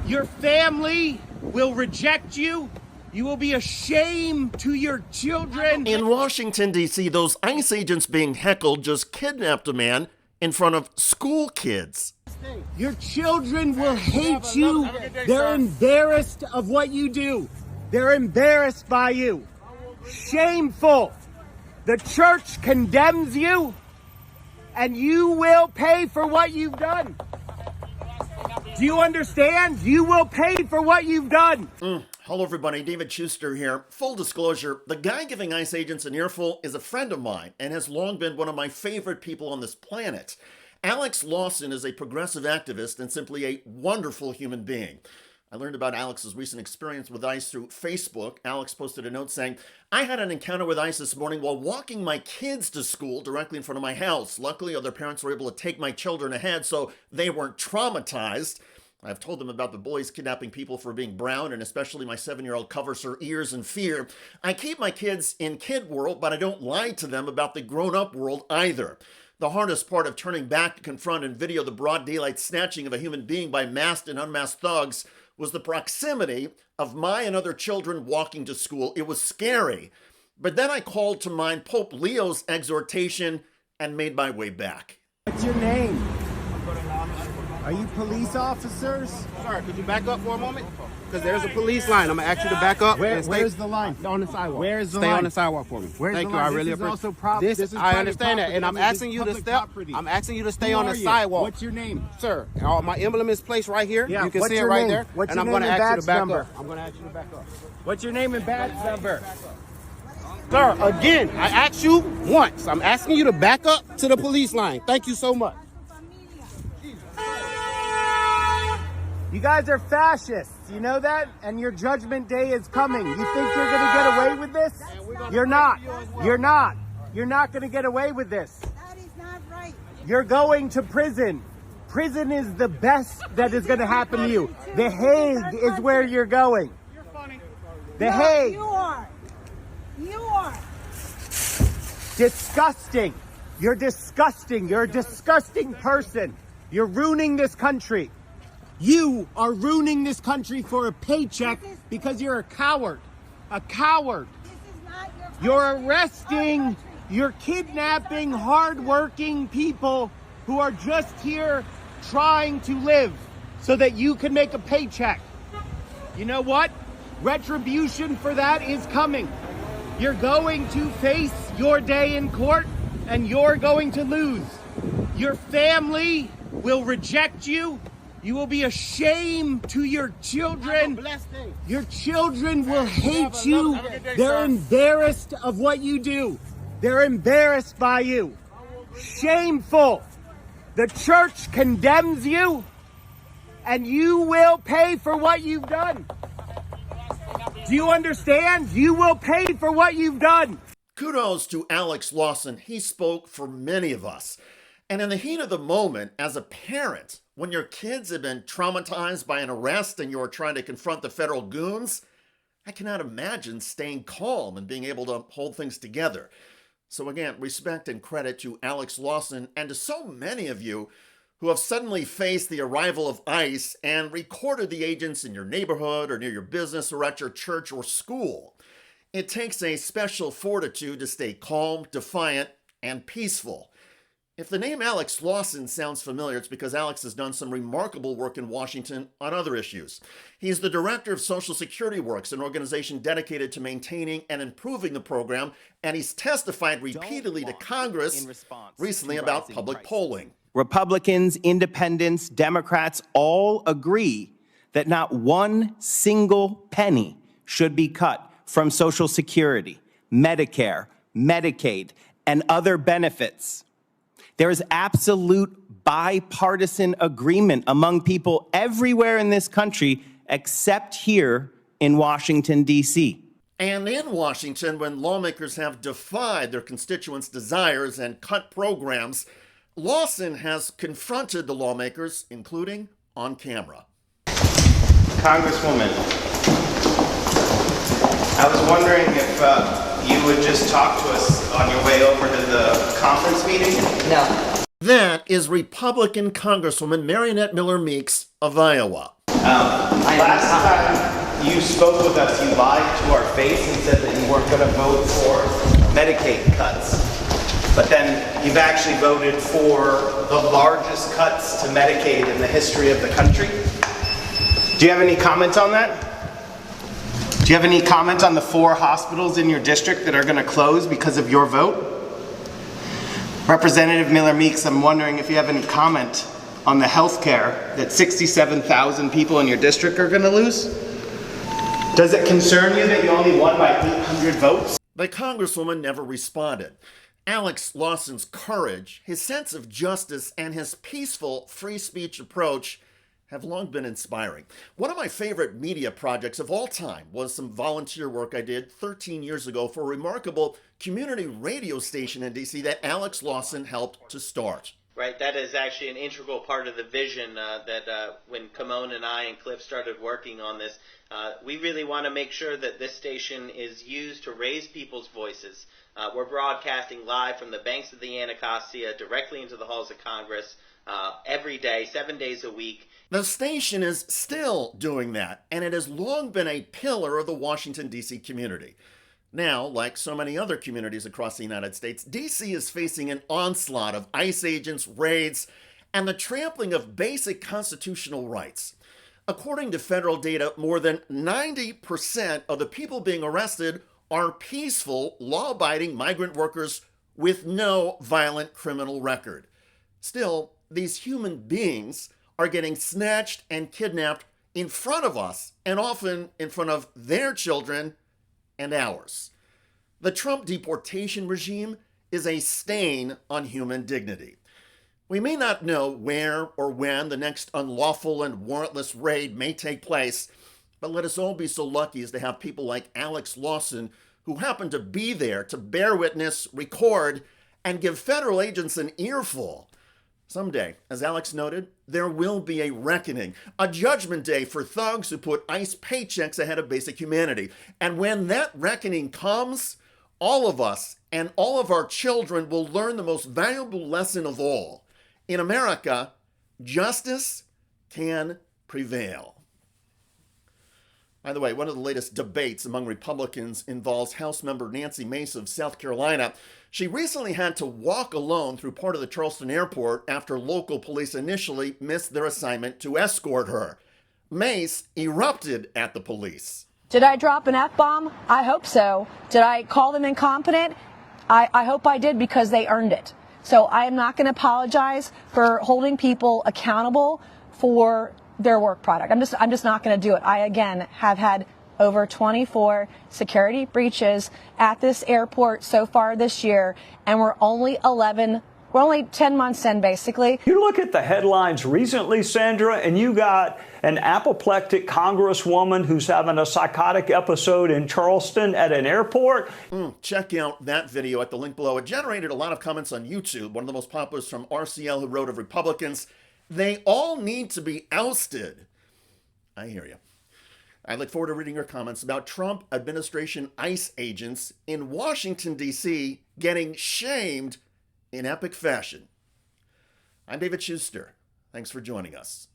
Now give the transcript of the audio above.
Your family will reject you. You will be a shame to your children. In Washington, D.C., those ICE agents being heckled just kidnapped a man in front of school kids. Your children will hate you. They're embarrassed of what you do. They're embarrassed by you. Shameful. The church condemns you, and you will pay for what you've done. Do you understand? You will pay for what you've done. Hello, everybody. David Shuster here. Full disclosure, the guy giving ICE agents an earful is a friend of mine and has long been one of my favorite people on this planet. Alex Lawson is a progressive activist and simply a wonderful human being. I learned about Alex's recent experience with ICE through Facebook. Alex posted a note saying, "I had an encounter with ICE this morning while walking my kids to school directly in front of my house. Luckily, other parents were able to take my children ahead, so they weren't traumatized. I've told them about the boys kidnapping people for being brown, and especially my 7-year-old covers her ears in fear. I keep my kids in kid world, but I don't lie to them about the grown-up world either. The hardest part of turning back to confront and video the broad daylight snatching of a human being by masked and unmasked thugs was the proximity of my and other children walking to school. It was scary. But then I called to mind Pope Leo's exhortation and made my way back." What's your name? Are you police officers? Sorry, could you back up for a moment? Because there's a police line. I'm going to ask you to back up. Where's the line? On the sidewalk. Where's the Stay line? on the sidewalk for me. Thank you. I really appreciate it. This is I understand that. And I'm asking you to step. I'm asking you to stay on the sidewalk. What's your name? Sir, my emblem is placed right here. Yeah, you can what's see it your right name? there. What's And your I'm going to name and ask you to back badge number? up. I'm going to ask you to back up. What's your name and badge number? Sir, again, I asked you once. I'm asking you to back up to the police line. Thank you so much. You guys are fascists. You know that? And your judgment day is coming. You think you're going to get away with this? You're not. You're not. You're not going to get away with this. That is not right. You're going to prison. Prison is the best that is going to happen to you. The Hague is where you're going. The Hague. You are. You are. Disgusting. You're disgusting. You're a disgusting person. You're ruining this country. You are ruining this country for a paycheck because you're a coward. A coward. This is not your country. You're arresting, you're kidnapping hardworking people who are just here trying to live so that you can make a paycheck. You know what? Retribution for that is coming. You're going to face your day in court and you're going to lose. Your family will reject you. You will be a shame to your children. Your children will hate you. They're embarrassed of what you do. They're embarrassed by you. Shameful. The church condemns you, and you will pay for what you've done. Do you understand? You will pay for what you've done. Kudos to Alex Lawson. He spoke for many of us. And in the heat of the moment, as a parent, when your kids have been traumatized by an arrest and you're trying to confront the federal goons, I cannot imagine staying calm and being able to hold things together. So again, respect and credit to Alex Lawson and to so many of you who have suddenly faced the arrival of ICE and recorded the agents in your neighborhood or near your business or at your church or school. It takes a special fortitude to stay calm, defiant, and peaceful. If the name Alex Lawson sounds familiar, it's because Alex has done some remarkable work in Washington on other issues. He's the director of Social Security Works, an organization dedicated to maintaining and improving the program, and he's testified repeatedly to Congress recently about public polling. Republicans, independents, Democrats all agree that not one single penny should be cut from Social Security, Medicare, Medicaid, and other benefits. There is absolute bipartisan agreement among people everywhere in this country except here in Washington, D.C. And in Washington, when lawmakers have defied their constituents' desires and cut programs, Lawson has confronted the lawmakers, including on camera. Congresswoman, I was wondering if you would just talk to us on your way over to the conference meeting? No. That is Republican Congresswoman Marionette Miller Meeks of Iowa. Last time you spoke with us, you lied to our face and said that you weren't going to vote for Medicaid cuts. But then you've actually voted for the largest cuts to Medicaid in the history of the country. Do you have any comments on that? Do you have any comment on the 4 hospitals in your district that are going to close because of your vote? Representative Miller-Meeks, I'm wondering if you have any comment on the health care that 67,000 people in your district are going to lose? Does it concern you that you only won by 800 votes? The Congresswoman never responded. Alex Lawson's courage, his sense of justice, and his peaceful free speech approach have long been inspiring. One of my favorite media projects of all time was some volunteer work I did 13 years ago for a remarkable community radio station in DC that Alex Lawson helped to start. Right, that is actually an integral part of the vision that when Kimon and I and Cliff started working on this, we really want to make sure that this station is used to raise people's voices. We're broadcasting live from the banks of the Anacostia directly into the halls of Congress every day, 7 days a week. The station is still doing that, and it has long been a pillar of the Washington, D.C. community. Now, like so many other communities across the United States, D.C. is facing an onslaught of ICE agents, raids, and the trampling of basic constitutional rights. According to federal data, more than 90% of the people being arrested are peaceful, law-abiding migrant workers with no violent criminal record. Still, these human beings are getting snatched and kidnapped in front of us, and often in front of their children and ours. The Trump deportation regime is a stain on human dignity. We may not know where or when the next unlawful and warrantless raid may take place, but let us all be so lucky as to have people like Alex Lawson who happen to be there to bear witness, record, and give federal agents an earful. Someday, as Alex noted, there will be a reckoning, a judgment day for thugs who put ICE paychecks ahead of basic humanity. And when that reckoning comes, all of us and all of our children will learn the most valuable lesson of all. In America, justice can prevail. By the way, one of the latest debates among Republicans involves House member Nancy Mace of South Carolina. She recently had to walk alone through part of the Charleston airport after local police initially missed their assignment to escort her. Mace erupted at the police. Did I drop an F-bomb? I hope so. Did I call them incompetent? I hope I did, because they earned it. So I am not going to apologize for holding people accountable for their work product. I'm just not going to do it. I, again, have had over 24 security breaches at this airport so far this year, and we're only 10 months in, basically. You look at the headlines recently, Sandra, and you got an apoplectic congresswoman who's having a psychotic episode in Charleston at an airport. Check out that video at the link below. It generated a lot of comments on YouTube. One of the most popular is from RCL, who wrote of Republicans, "They all need to be ousted." I hear you. I look forward to reading your comments about Trump administration ICE agents in Washington, D.C. getting shamed in epic fashion. I'm David Shuster. Thanks for joining us.